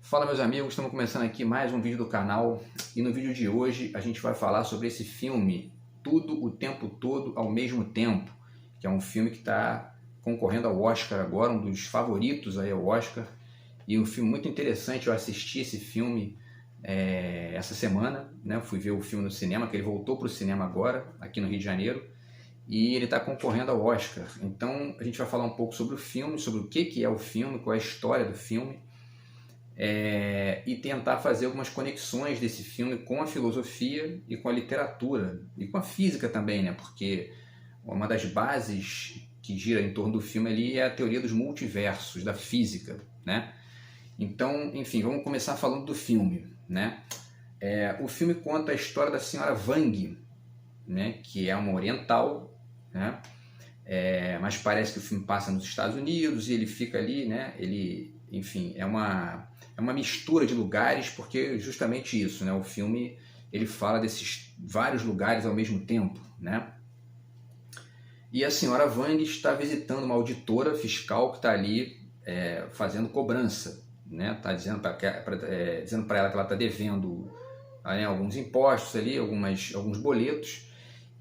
Fala meus amigos, estamos começando aqui mais um vídeo do canal e no vídeo de hoje a gente vai falar sobre esse filme Tudo o Tempo Todo ao Mesmo Tempo, que é um filme que está concorrendo ao Oscar agora, um dos favoritos aí ao Oscar, e um filme muito interessante. Eu assisti esse filme essa semana, né? Fui ver o filme no cinema, que ele voltou para o cinema agora, aqui no Rio de Janeiro, e ele está concorrendo ao Oscar. Então a gente vai falar um pouco sobre o filme, sobre o que é o filme, qual é a história do filme, e tentar fazer algumas conexões desse filme com a filosofia e com a literatura e com a física também, né? Porque uma das bases que gira em torno do filme ali é a teoria dos multiversos, da física, né? Então, enfim, vamos começar falando do filme, né? O filme conta a história da senhora Wang, né? Que é uma oriental, né? Mas parece que o filme passa nos Estados Unidos e ele fica ali, né? Enfim, é uma mistura de lugares, porque justamente isso, né? O filme ele fala desses vários lugares ao mesmo tempo, né? E a senhora Wang está visitando uma auditora fiscal que está ali fazendo cobrança, né? Está dizendo para ela que ela está devendo alguns impostos ali, alguns boletos,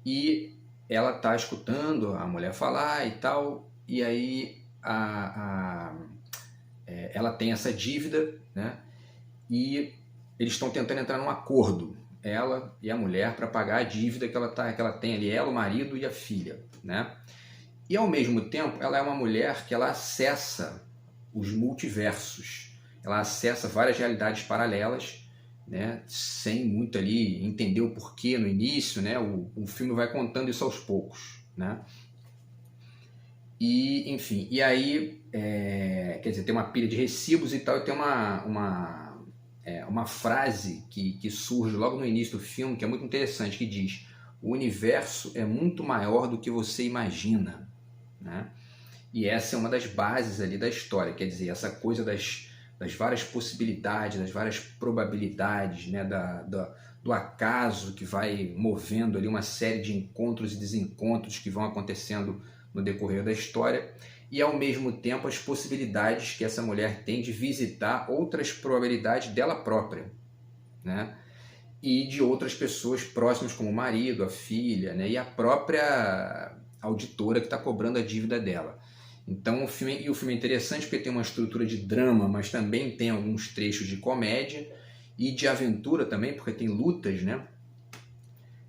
e ela está escutando a mulher falar e tal, e aí ela tem essa dívida, né? E eles estão tentando entrar num acordo, ela e a mulher, para pagar a dívida que ela tem ali, ela, o marido e a filha, né? E ao mesmo tempo, ela é uma mulher que ela acessa os multiversos, ela acessa várias realidades paralelas, né? Sem muito ali entender o porquê no início, né? O filme vai contando isso aos poucos, né? E, enfim, e aí, quer dizer, tem uma pilha de recibos e tal, e tem uma frase que surge logo no início do filme, que é muito interessante, que diz: o universo é muito maior do que você imagina, né? E essa é uma das bases ali da história, quer dizer, essa coisa das várias possibilidades, das várias probabilidades, né? Do acaso que vai movendo ali uma série de encontros e desencontros que vão acontecendo no decorrer da história, e ao mesmo tempo as possibilidades que essa mulher tem de visitar outras probabilidades dela própria, né? E de outras pessoas próximas, como o marido, a filha, né? E a própria auditora que está cobrando a dívida dela. Então o filme é interessante porque tem uma estrutura de drama, mas também tem alguns trechos de comédia e de aventura também, porque tem lutas, né?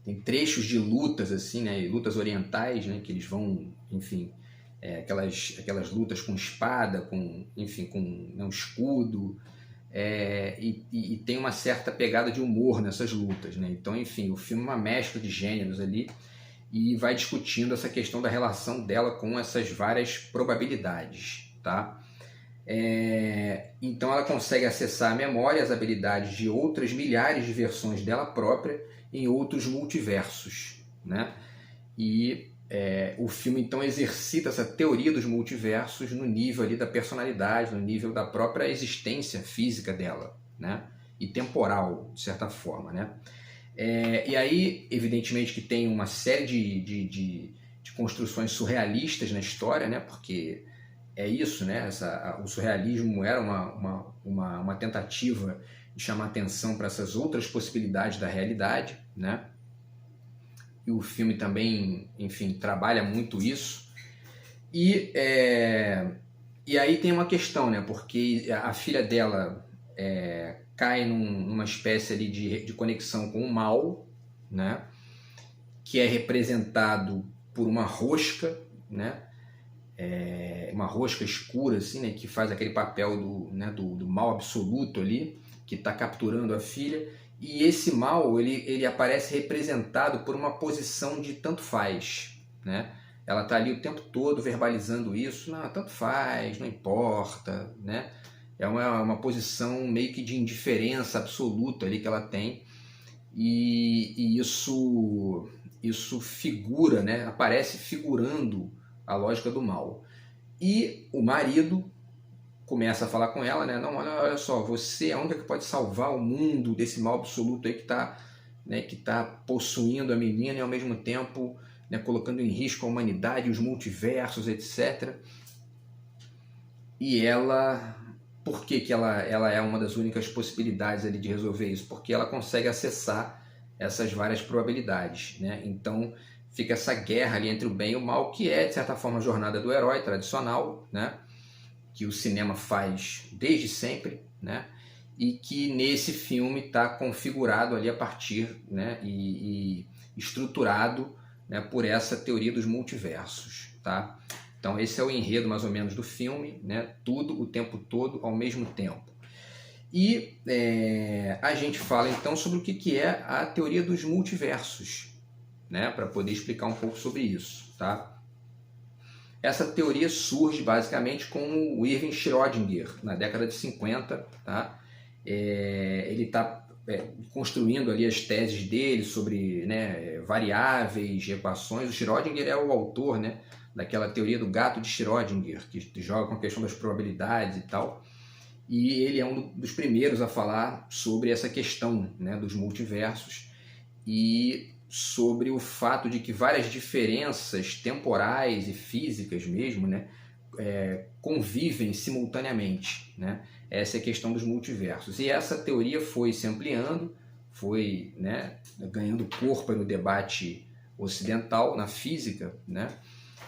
Tem trechos de lutas assim, né? Lutas orientais, né? Que eles vão, enfim, aquelas lutas com espada, com um escudo, e tem uma certa pegada de humor nessas lutas, né? Então, enfim, o filme é uma mescla de gêneros ali e vai discutindo essa questão da relação dela com essas várias probabilidades, tá? Então ela consegue acessar a memória, as habilidades de outras milhares de versões dela própria em outros multiversos, né? E o filme então exercita essa teoria dos multiversos no nível ali da personalidade, no nível da própria existência física dela, né? E temporal, de certa forma, né? E aí, evidentemente que tem uma série de construções surrealistas na história, né? Porque é isso, né? O surrealismo era uma tentativa de chamar atenção para essas outras possibilidades da realidade, né? E o filme também, enfim, trabalha muito isso. E aí tem uma questão, né? Porque a filha dela cai numa espécie ali de conexão com o mal, né? Que é representado por uma rosca, né? Uma rosca escura, assim, né? Que faz aquele papel do mal absoluto ali, que está capturando a filha. E esse mal, ele aparece representado por uma posição de tanto faz, né? Ela está ali o tempo todo verbalizando isso, não, tanto faz, não importa, né? É uma posição meio que de indiferença absoluta ali que ela tem, e isso figura, né? Aparece figurando a lógica do mal. E o marido começa a falar com ela, né? Não, olha só, você é a única que pode salvar o mundo desse mal absoluto aí que tá possuindo a menina e ao mesmo tempo, né, colocando em risco a humanidade, os multiversos, etc. E ela por que que ela é uma das únicas possibilidades ali de resolver isso? Porque ela consegue acessar essas várias probabilidades, né? Então fica essa guerra ali entre o bem e o mal, que é, de certa forma, a jornada do herói tradicional, né? Que o cinema faz desde sempre, né? E que nesse filme está configurado ali a partir, né? E estruturado, né? Por essa teoria dos multiversos, tá? Então esse é o enredo mais ou menos do filme, né? Tudo o tempo todo ao mesmo tempo. E a gente fala então sobre o que é a teoria dos multiversos, né? Para poder explicar um pouco sobre isso, tá? Essa teoria surge basicamente com o Erwin Schrödinger, na década de 50. Tá? Ele está construindo ali as teses dele sobre, né, variáveis, equações. O Schrödinger é o autor, né, daquela teoria do gato de Schrödinger, que joga com a questão das probabilidades e tal. E ele é um dos primeiros a falar sobre essa questão, né, dos multiversos e sobre o fato de que várias diferenças temporais e físicas mesmo, né, convivem simultaneamente, né? Essa é a questão dos multiversos. E essa teoria foi se ampliando, foi, né, ganhando corpo no debate ocidental, na física, né?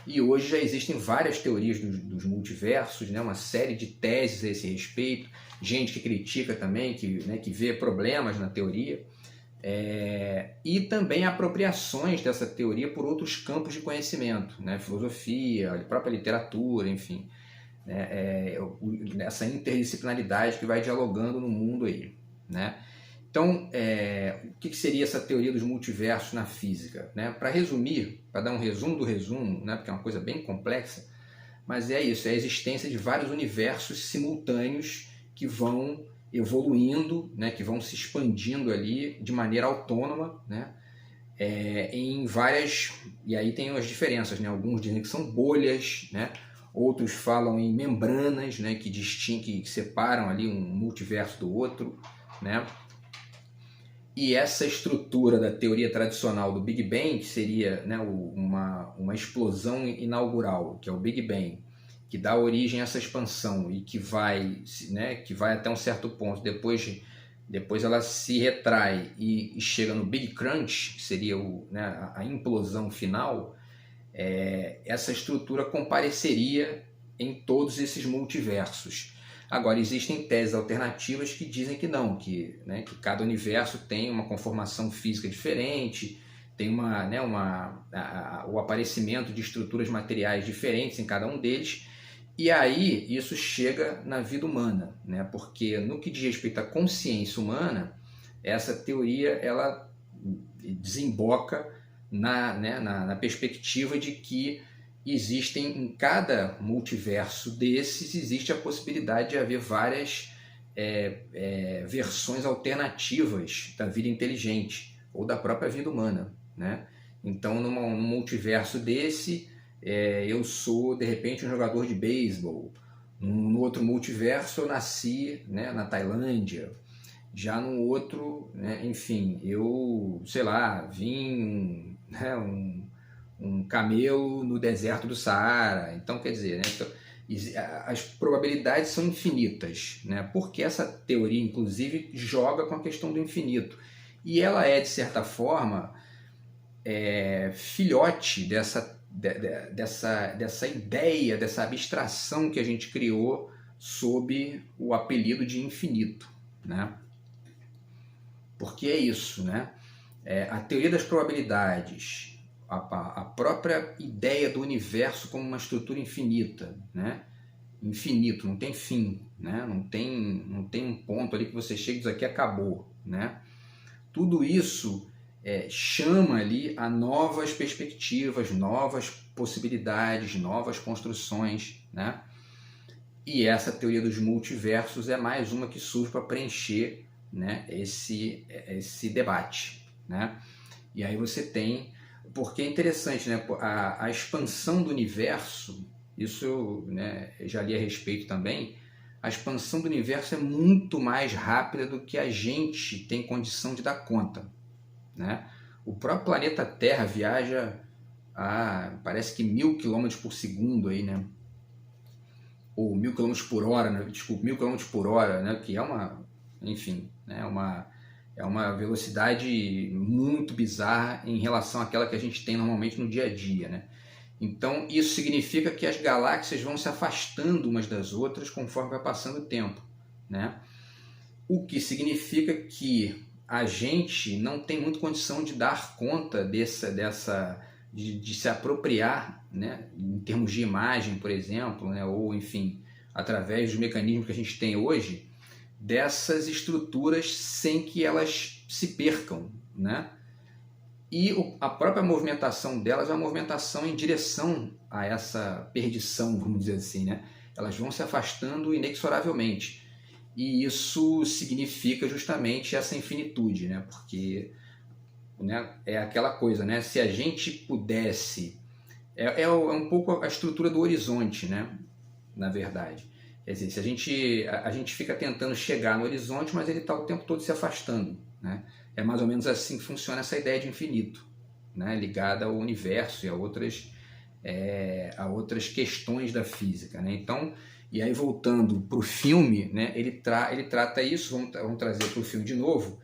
E hoje já existem várias teorias dos multiversos, né? Uma série de teses a esse respeito, gente que critica também, que vê problemas na teoria. E também apropriações dessa teoria por outros campos de conhecimento, né? Filosofia, a própria literatura, enfim, né? Essa interdisciplinaridade que vai dialogando no mundo aí, né? Então, o que seria essa teoria dos multiversos na física, né? Para resumir, para dar um resumo do resumo, né? Porque é uma coisa bem complexa, mas é isso, é a existência de vários universos simultâneos que vão evoluindo, né, que vão se expandindo ali de maneira autônoma, né, em várias, e aí tem as diferenças, né, alguns dizem que são bolhas, né, outros falam em membranas, né, que distinguem, que separam ali um multiverso do outro, né, e essa estrutura da teoria tradicional do Big Bang, que seria, né, uma explosão inaugural, que é o Big Bang, que dá origem a essa expansão e que vai até um certo ponto, depois ela se retrai e chega no Big Crunch, que seria a implosão final. Essa estrutura compareceria em todos esses multiversos. Agora, existem teses alternativas que dizem que não, que cada universo tem uma conformação física diferente, tem o aparecimento de estruturas materiais diferentes em cada um deles. E aí isso chega na vida humana, né? Porque no que diz respeito à consciência humana, essa teoria ela desemboca na perspectiva de que existem em cada multiverso desses, existe a possibilidade de haver várias versões alternativas da vida inteligente ou da própria vida humana, né? Então, num multiverso desse, eu sou, de repente, um jogador de beisebol. No outro multiverso, eu nasci, né, na Tailândia. Já no outro, né, enfim, eu, sei lá, vim, né, um camelo no deserto do Saara. Então, quer dizer, né, as probabilidades são infinitas, né, porque essa teoria, inclusive, joga com a questão do infinito. E ela é, de certa forma, filhote dessa ideia, dessa abstração que a gente criou sob o apelido de infinito, né? Porque é isso, né? A teoria das probabilidades, a própria ideia do universo como uma estrutura infinita, né? Infinito, não tem fim, né? Não tem um ponto ali que você chega e diz aqui acabou, né? Tudo isso chama ali a novas perspectivas, novas possibilidades, novas construções, né? E essa teoria dos multiversos é mais uma que surge para preencher, né, esse debate, né? E aí você tem, porque é interessante, né, a expansão do universo, isso eu, né, já li a respeito também, a expansão do universo é muito mais rápida do que a gente tem condição de dar conta, né? O próprio planeta Terra viaja a, parece que 1000 km por segundo aí, né? ou 1000 km por hora, né? Desculpa, 1000 km por hora, né? Que é uma, enfim, né? É uma velocidade muito bizarra em relação àquela que a gente tem normalmente no dia a dia, né? Então, isso significa que as galáxias vão se afastando umas das outras conforme vai passando o tempo, né? O que significa que a gente não tem muita condição de dar conta de se apropriar, né? Em termos de imagem, por exemplo, né? Ou, enfim, através dos mecanismos que a gente tem hoje, dessas estruturas sem que elas se percam, né? E a própria movimentação delas é uma movimentação em direção a essa perdição, vamos dizer assim, né? Elas vão se afastando inexoravelmente. E isso significa justamente essa infinitude, né? Porque, né, é aquela coisa, né? Se a gente pudesse... É um pouco a estrutura do horizonte, né? Na verdade. Quer dizer, se a gente fica tentando chegar no horizonte, mas ele está o tempo todo se afastando, né? É mais ou menos assim que funciona essa ideia de infinito, né? Ligada ao universo e a outras questões da física, né? Então, e aí voltando para o filme, né? Ele trata isso, vamos trazer para o filme de novo.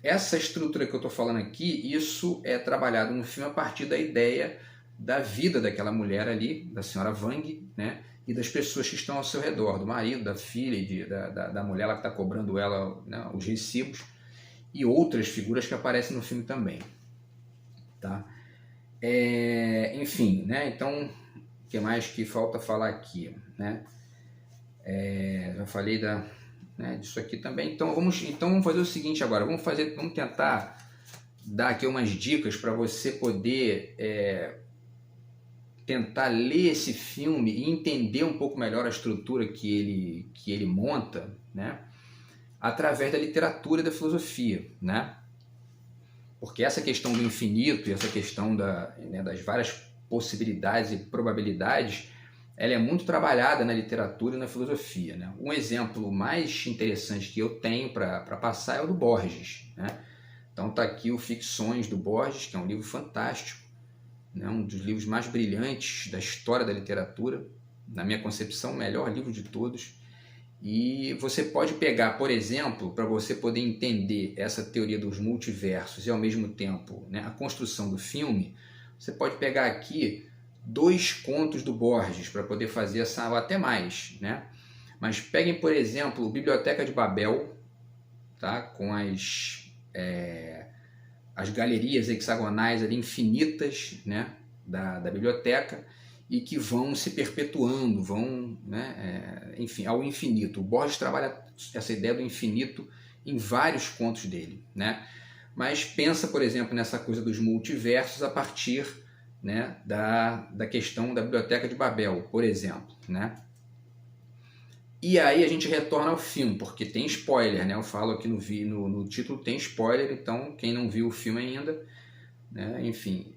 Essa estrutura que eu estou falando aqui, isso é trabalhado no filme a partir da ideia da vida daquela mulher ali, da senhora Wang, né? E das pessoas que estão ao seu redor, do marido, da filha, da mulher lá que está cobrando ela, né, os recibos, e outras figuras que aparecem no filme também. Tá? Enfim, né? Então, o que mais que falta falar aqui? Né? Já falei disso aqui também. Então vamos fazer o seguinte agora. Vamos tentar dar aqui umas dicas para você poder tentar ler esse filme e entender um pouco melhor a estrutura que ele monta, né? Através da literatura e da filosofia, né? Porque essa questão do infinito e essa questão das várias possibilidades e probabilidades, ela é muito trabalhada na literatura e na filosofia, né? Um exemplo mais interessante que eu tenho para passar é o do Borges, né? Então está aqui o Ficções do Borges, que é um livro fantástico, né? Um dos livros mais brilhantes da história da literatura, na minha concepção, o melhor livro de todos. E você pode pegar, por exemplo, para você poder entender essa teoria dos multiversos e ao mesmo tempo, né, a construção do filme, você pode pegar aqui 2 contos do Borges para poder fazer essa, ou até mais, né? Mas peguem, por exemplo, Biblioteca de Babel, tá? Com as galerias hexagonais ali infinitas, né, da biblioteca, e que vão se perpetuando, enfim, ao infinito. O Borges trabalha essa ideia do infinito em vários contos dele, né? Mas pensa, por exemplo, nessa coisa dos multiversos a partir, né, da questão da Biblioteca de Babel, por exemplo, né? E aí a gente retorna ao filme, porque tem spoiler, né? Eu falo aqui no título, tem spoiler, então quem não viu o filme ainda, né? Enfim,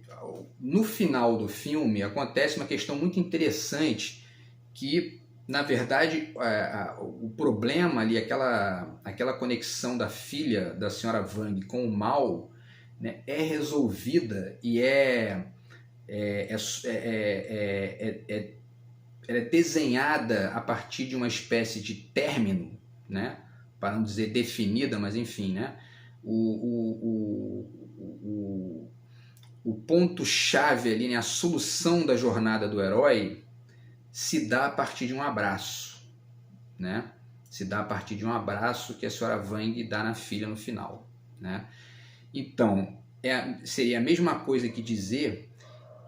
no final do filme acontece uma questão muito interessante que, na verdade, o problema ali, aquela conexão da filha da senhora Wang com o mal, né, é resolvida e ela é desenhada a partir de uma espécie de término, né, para não dizer definida, mas enfim, né, o ponto-chave ali, né, a solução da jornada do herói se dá a partir de um abraço, né? Se dá a partir de um abraço que a senhora Wang dá na filha no final, né? Então, seria a mesma coisa que dizer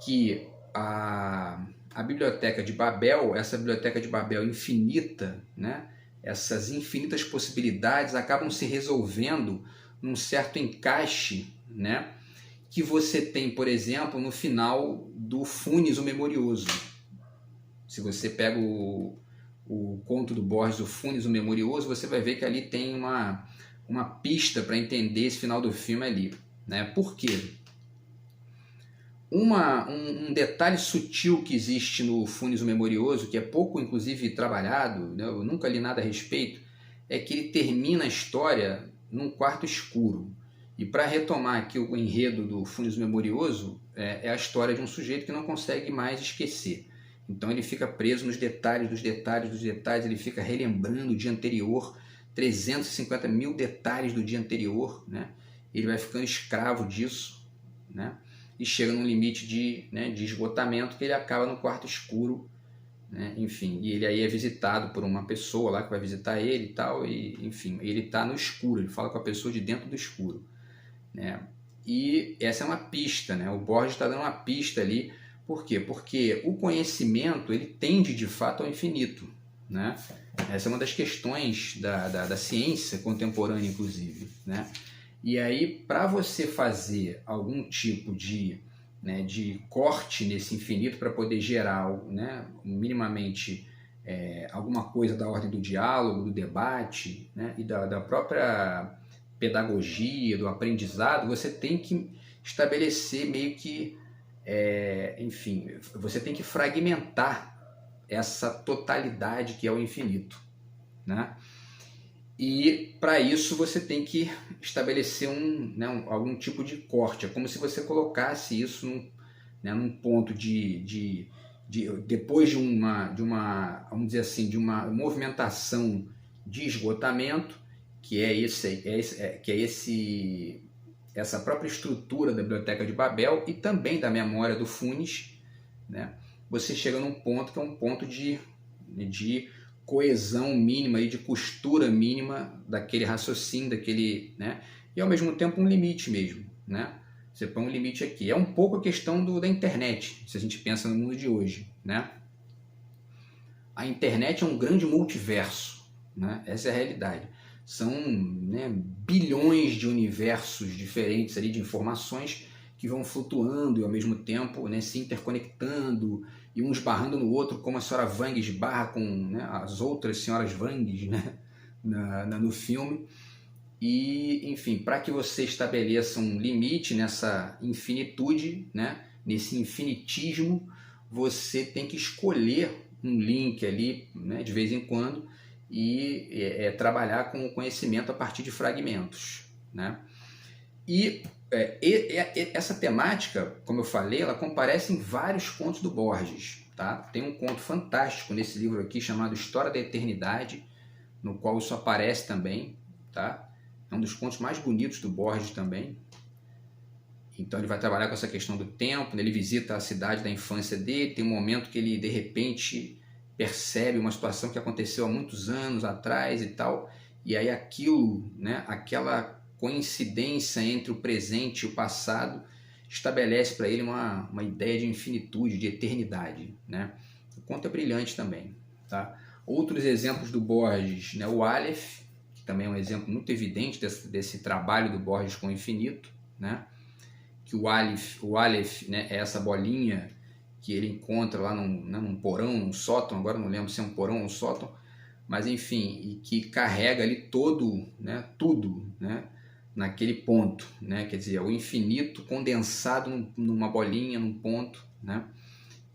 que a biblioteca de Babel, essa biblioteca de Babel infinita, né? Essas infinitas possibilidades acabam se resolvendo num certo encaixe, né, que você tem, por exemplo, no final do Funes o Memorioso. Se você pega o conto do Borges, o Funes o Memorioso, você vai ver que ali tem uma pista para entender esse final do filme ali, né? Por quê? Um detalhe sutil que existe no Funes o Memorioso, que é pouco, inclusive, trabalhado, né? Eu nunca li nada a respeito, é que ele termina a história num quarto escuro. E para retomar aqui o enredo do Funes o Memorioso, é a história de um sujeito que não consegue mais esquecer. Então ele fica preso nos detalhes dos detalhes dos detalhes, ele fica relembrando o dia anterior, 350 mil detalhes do dia anterior, né? Ele vai ficando escravo disso, né? E chega num limite de esgotamento que ele acaba no quarto escuro, né? Enfim, e ele aí é visitado por uma pessoa lá que vai visitar ele e tal, e enfim, ele está no escuro, ele fala com a pessoa de dentro do escuro, né? E essa é uma pista, né? O Borges está dando uma pista ali. Por quê? Porque o conhecimento ele tende de fato ao infinito, né? Essa é uma das questões da ciência contemporânea, inclusive, né? E aí, para você fazer algum tipo de corte nesse infinito para poder gerar, né, minimamente alguma coisa da ordem do diálogo, do debate, né, e da própria pedagogia, do aprendizado, você tem que estabelecer meio que, enfim, você tem que fragmentar essa totalidade que é o infinito, né? E para isso você tem que estabelecer algum tipo de corte. É como se você colocasse isso num ponto depois de uma, vamos dizer assim, de uma movimentação de esgotamento, que é essa própria estrutura da Biblioteca de Babel e também da memória do Funes, né? Você chega num ponto que é um ponto de coesão mínima e de costura mínima daquele raciocínio, né? E ao mesmo tempo um limite mesmo, né? Você põe um limite aqui. É um pouco a questão da internet, se a gente pensa no mundo de hoje, né? A internet é um grande multiverso, né? Essa é a realidade. São, né, bilhões de universos diferentes ali de informações que vão flutuando e ao mesmo tempo, né, se interconectando e um esbarrando no outro, como a senhora Wang esbarra com, né, as outras senhoras Wangs, né, no filme. E, enfim, para que você estabeleça um limite nessa infinitude, né, nesse infinitismo, você tem que escolher um link ali, né, de vez em quando, e trabalhar com o conhecimento a partir de fragmentos, né? E essa temática, como eu falei, ela comparece em vários contos do Borges, tá? Tem um conto fantástico nesse livro aqui chamado História da Eternidade, no qual isso aparece também, tá? É um dos contos mais bonitos do Borges também. Então ele vai trabalhar com essa questão do tempo, né? Ele visita a cidade da infância dele, tem um momento que ele de repente percebe uma situação que aconteceu há muitos anos atrás e tal, e aí aquilo, né, aquela coincidência entre o presente e o passado estabelece para ele uma ideia de infinitude, de eternidade, né? O conto é brilhante também, tá? Outros exemplos do Borges, né? O Aleph, que também é um exemplo muito evidente desse trabalho do Borges com o infinito, né? Que o Aleph, né, é essa bolinha que ele encontra lá num porão, num sótão, agora não lembro se é um porão ou um sótão, mas enfim, e que carrega ali todo, né, tudo, né, naquele ponto, né, quer dizer, o infinito condensado numa bolinha, num ponto, né.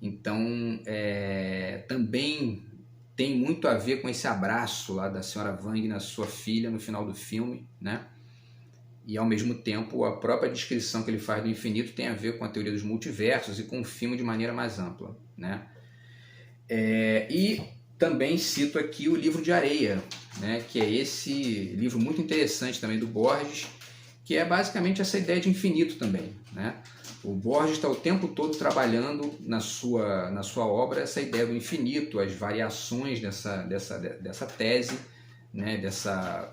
Então, também tem muito a ver com esse abraço lá da senhora Wang na sua filha no final do filme, né. E, ao mesmo tempo, a própria descrição que ele faz do infinito tem a ver com a teoria dos multiversos e com o filme de maneira mais ampla, né? E também cito aqui o Livro de Areia, né? Que é esse livro muito interessante também do Borges, que é basicamente essa ideia de infinito também, né? O Borges está o tempo todo trabalhando na sua obra essa ideia do infinito, as variações dessa tese, né, dessa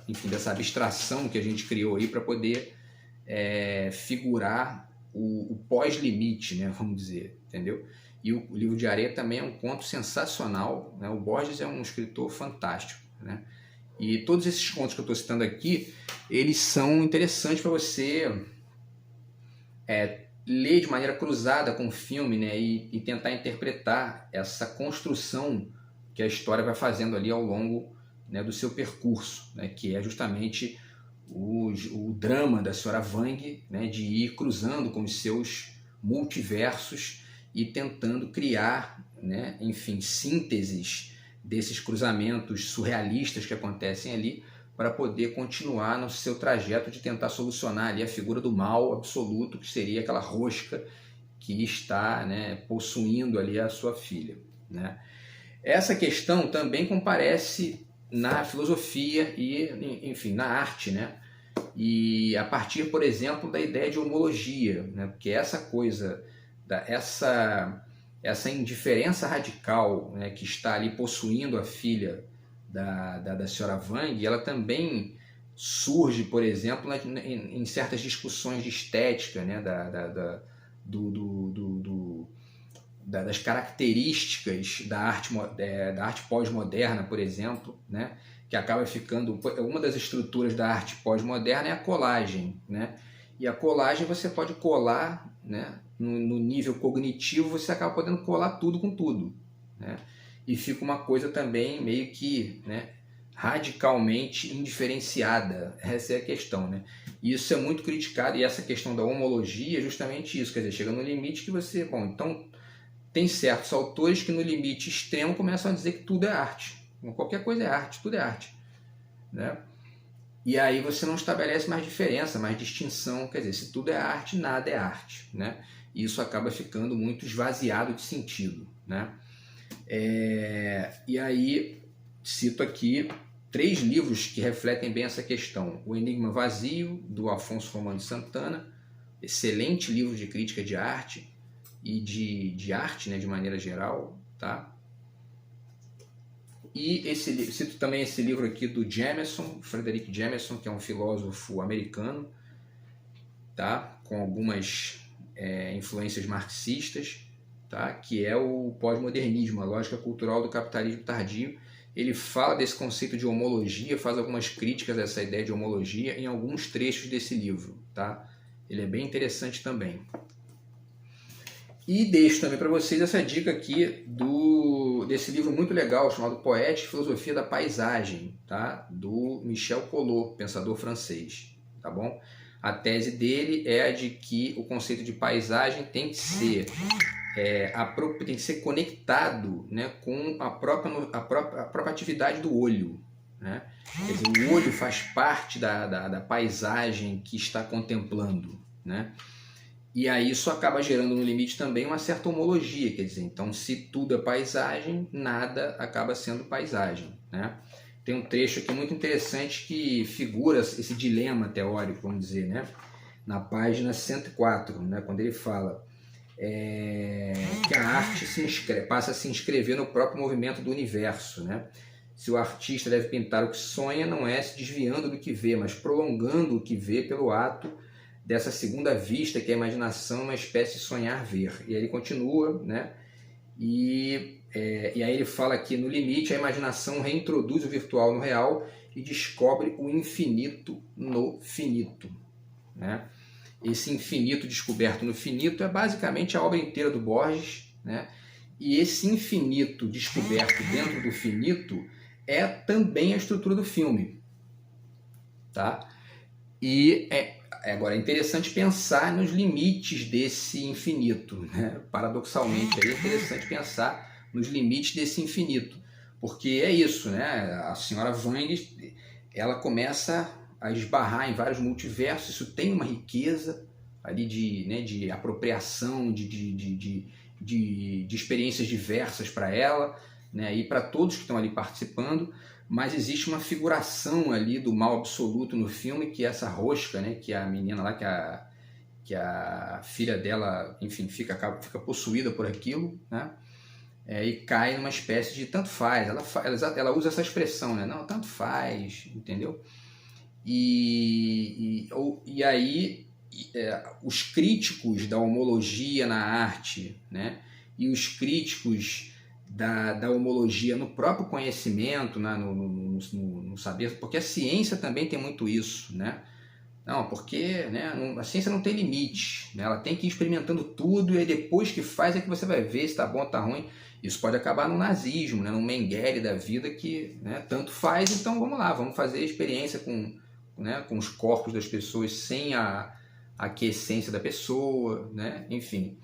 abstração que a gente criou aí para poder figurar o pós-limite, né, vamos dizer, entendeu? E o Livro de Areia também é um conto sensacional, né? O Borges é um escritor fantástico, né? E todos esses contos que eu estou citando aqui, eles são interessantes para você ler de maneira cruzada com o filme, né, e tentar interpretar essa construção que a história vai fazendo ali ao longo, né, do seu percurso, né, que é justamente o drama da senhora Wang, né, de ir cruzando com os seus multiversos e tentando criar, né, enfim, sínteses desses cruzamentos surrealistas que acontecem ali para poder continuar no seu trajeto de tentar solucionar ali a figura do mal absoluto, que seria aquela rosca que está, né, possuindo ali a sua filha, né? Essa questão também comparece na filosofia e, enfim, na arte, né? E a partir, por exemplo, da ideia de homologia, né? Porque essa coisa, essa indiferença radical, né, que está ali possuindo a filha da senhora Wang, ela também surge, por exemplo, em certas discussões de estética, né, das características da arte pós-moderna, por exemplo, né, que acaba ficando... Uma das estruturas da arte pós-moderna é a colagem, né? E a colagem você pode colar, né, no nível cognitivo, você acaba podendo colar tudo com tudo, né? E fica uma coisa também meio que, né, radicalmente indiferenciada. Essa é a questão, né? E isso é muito criticado, e essa questão da homologia é justamente isso, quer dizer, chega no limite que você... Bom, então tem certos autores que no limite extremo começam a dizer que tudo é arte. Qualquer coisa é arte, tudo é arte, né? E aí você não estabelece mais diferença, mais distinção, quer dizer, se tudo é arte, nada é arte, né? E isso acaba ficando muito esvaziado de sentido, né? E aí cito aqui 3 livros que refletem bem essa questão. O Enigma Vazio, do Afonso Romano de Santana, excelente livro de crítica de arte e de arte, né, de maneira geral, tá? E cito também esse livro aqui do Jameson, Frederick Jameson, que é um filósofo americano, tá? Com algumas influências marxistas, tá? Que é o pós-modernismo, a lógica cultural do capitalismo tardio. Ele fala desse conceito de homologia, faz algumas críticas a essa ideia de homologia em alguns trechos desse livro, tá? Ele é bem interessante também. E deixo também para vocês essa dica aqui desse livro muito legal chamado Poética e Filosofia da Paisagem, tá? Do Michel Collot, pensador francês, tá bom? A tese dele é a de que o conceito de paisagem tem que ser, tem que ser conectado, né, com a própria atividade do olho, né? Quer dizer, o olho faz parte da paisagem que está contemplando, né? E aí isso acaba gerando no limite também uma certa homologia, quer dizer, então se tudo é paisagem, nada acaba sendo paisagem, né? Tem um trecho aqui muito interessante que figura esse dilema teórico, vamos dizer, né? Na página 104, né? Quando ele fala que a arte passa a se inscrever no próprio movimento do universo, né? Se o artista deve pintar o que sonha, não é se desviando do que vê, mas prolongando o que vê pelo ato dessa segunda vista, que é a imaginação, uma espécie de sonhar-ver. E aí ele continua, né? E aí ele fala que no limite a imaginação reintroduz o virtual no real e descobre o infinito no finito, né? Esse infinito descoberto no finito é basicamente a obra inteira do Borges, né? E esse infinito descoberto dentro do finito é também a estrutura do filme, tá? E agora é interessante pensar nos limites desse infinito, né? Paradoxalmente, é interessante pensar nos limites desse infinito, porque é isso, né? A senhora Wang, ela começa a esbarrar em vários multiversos, isso tem uma riqueza ali de apropriação, de experiências diversas para ela, né? E para todos que estão ali participando. Mas existe uma figuração ali do mal absoluto no filme, que é essa rosca, né? Que a menina lá, que a filha dela, enfim, fica possuída por aquilo, né? E cai numa espécie de tanto faz. Ela usa essa expressão, né? Não, tanto faz, entendeu? E aí os críticos da homologia na arte, né? E os críticos da homologia no próprio conhecimento, né? no saber, porque a ciência também tem muito isso, né? Não, porque, né, a ciência não tem limite, né? Ela tem que ir experimentando tudo e aí depois que faz é que você vai ver se está bom ou está ruim. Isso pode acabar no nazismo, né? No Mengele da vida que, né, tanto faz, então vamos lá, vamos fazer experiência com os corpos das pessoas sem a aquiescência da pessoa, né? Enfim.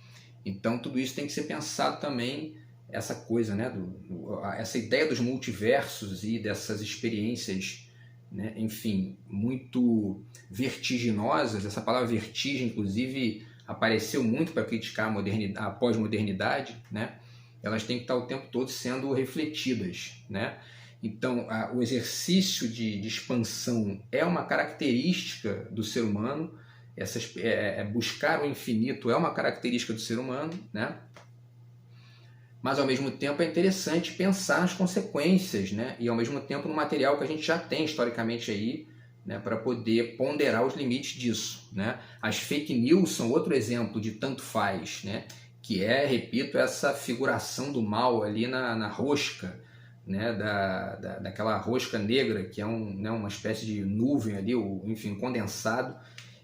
Então tudo isso tem que ser pensado também, essa coisa, né, essa ideia dos multiversos e dessas experiências, né, enfim, muito vertiginosas. Essa palavra vertigem, inclusive, apareceu muito para criticar a pós-modernidade, né? elas têm que estar o tempo todo sendo refletidas, né? Então, o exercício de expansão é uma característica do ser humano, buscar o infinito é uma característica do ser humano, né? Mas, ao mesmo tempo, é interessante pensar nas consequências, né? E, ao mesmo tempo, no material que a gente já tem historicamente aí, né? Para poder ponderar os limites disso, né? As fake news são outro exemplo de tanto faz, né? Que é, repito, essa figuração do mal ali na rosca, né? daquela rosca negra, que é uma espécie de nuvem ali, enfim, condensado,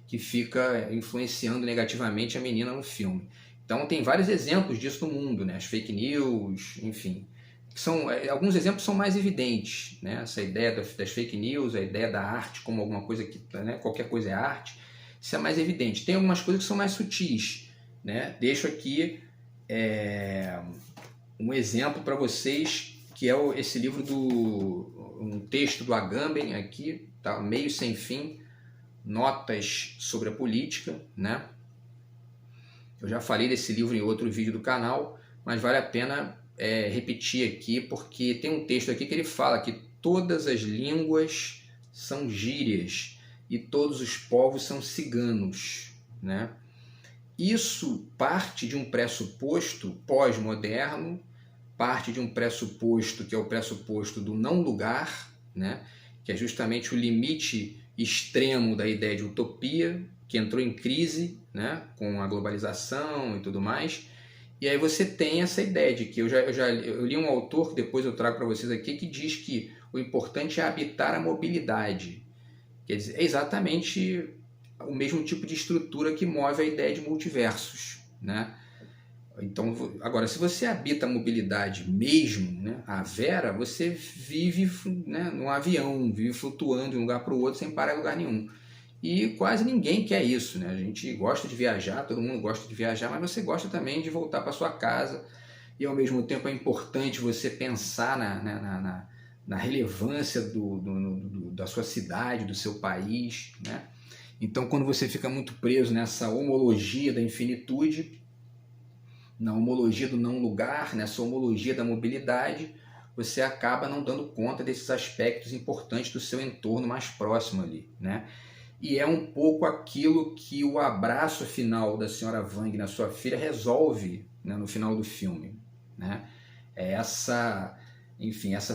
que fica influenciando negativamente a menina no filme. Então tem vários exemplos disso no mundo, né? As fake news, enfim. Alguns exemplos são mais evidentes, né? Essa ideia das fake news, a ideia da arte como alguma coisa que, né? Qualquer coisa é arte, isso é mais evidente. Tem algumas coisas que são mais sutis, né? Deixo aqui um exemplo para vocês, que é esse livro um texto do Agamben aqui, tá? Meio Sem Fim, Notas sobre a Política, né? Eu já falei desse livro em outro vídeo do canal, mas vale a pena repetir aqui, porque tem um texto aqui que ele fala que todas as línguas são gírias e todos os povos são ciganos, né? Isso parte de um pressuposto pós-moderno, parte de um pressuposto que é o pressuposto do não lugar, né? Que é justamente o limite extremo da ideia de utopia, que entrou em crise, né? Com a globalização e tudo mais. E aí você tem essa ideia de que eu li um autor, que depois eu trago para vocês aqui, que diz que o importante é habitar a mobilidade. Quer dizer, é exatamente o mesmo tipo de estrutura que move a ideia de multiversos, né? Então, agora, se você habita a mobilidade mesmo, né, a vera, você vive, né, num avião, vive flutuando de um lugar para o outro sem parar em lugar nenhum. E quase ninguém quer isso, né? A gente gosta de viajar, todo mundo gosta de viajar, mas você gosta também de voltar para sua casa. E, ao mesmo tempo, é importante você pensar na relevância da sua cidade, do seu país, né? Então, quando você fica muito preso nessa homologia da infinitude, na homologia do não lugar, nessa homologia da mobilidade, você acaba não dando conta desses aspectos importantes do seu entorno mais próximo ali, né? E é um pouco aquilo que o abraço final da senhora Wang na sua filha resolve, né, no final do filme, né? É essa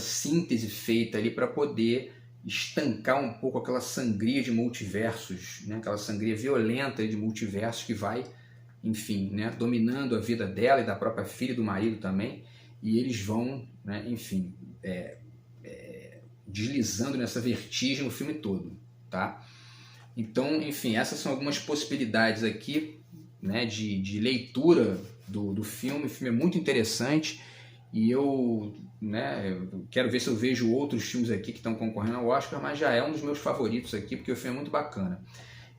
síntese feita ali para poder estancar um pouco aquela sangria de multiversos, né? Aquela sangria violenta de multiversos que vai, enfim, né, dominando a vida dela e da própria filha e do marido também, e eles vão, né, enfim, deslizando nessa vertigem o filme todo, tá? Então, enfim, essas são algumas possibilidades aqui, né, de leitura do filme. O filme é muito interessante e eu quero ver se eu vejo outros filmes aqui que estão concorrendo ao Oscar, mas já é um dos meus favoritos aqui, porque o filme é muito bacana.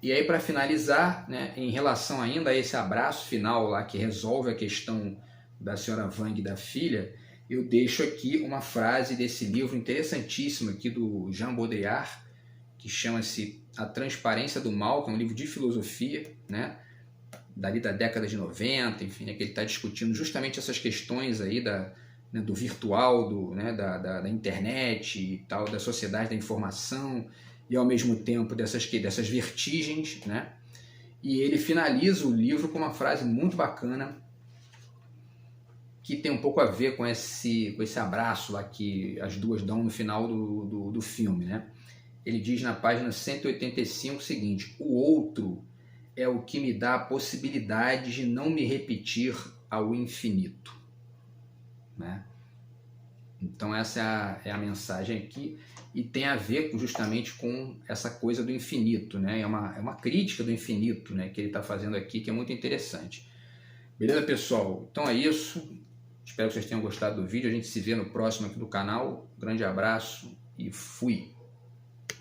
E aí, para finalizar, né, em relação ainda a esse abraço final lá que resolve a questão da senhora Wang e da filha, eu deixo aqui uma frase desse livro interessantíssimo aqui do Jean Baudrillard, que chama-se A Transparência do Mal, que é um livro de filosofia, né, dali da década de 90, enfim, né, que ele está discutindo justamente essas questões aí do virtual, da internet e tal, da sociedade da informação, e ao mesmo tempo dessas vertigens, né? E ele finaliza o livro com uma frase muito bacana que tem um pouco a ver com esse abraço lá que as duas dão no final do filme, né? Ele diz na página 185 o seguinte: o outro é o que me dá a possibilidade de não me repetir ao infinito, né? Então essa é a mensagem aqui, e tem a ver justamente com essa coisa do infinito, né? É uma crítica do infinito, né, que ele está fazendo aqui, que é muito interessante. Beleza, pessoal? Então é isso. Espero que vocês tenham gostado do vídeo. A gente se vê no próximo aqui do canal. Um grande abraço e fui!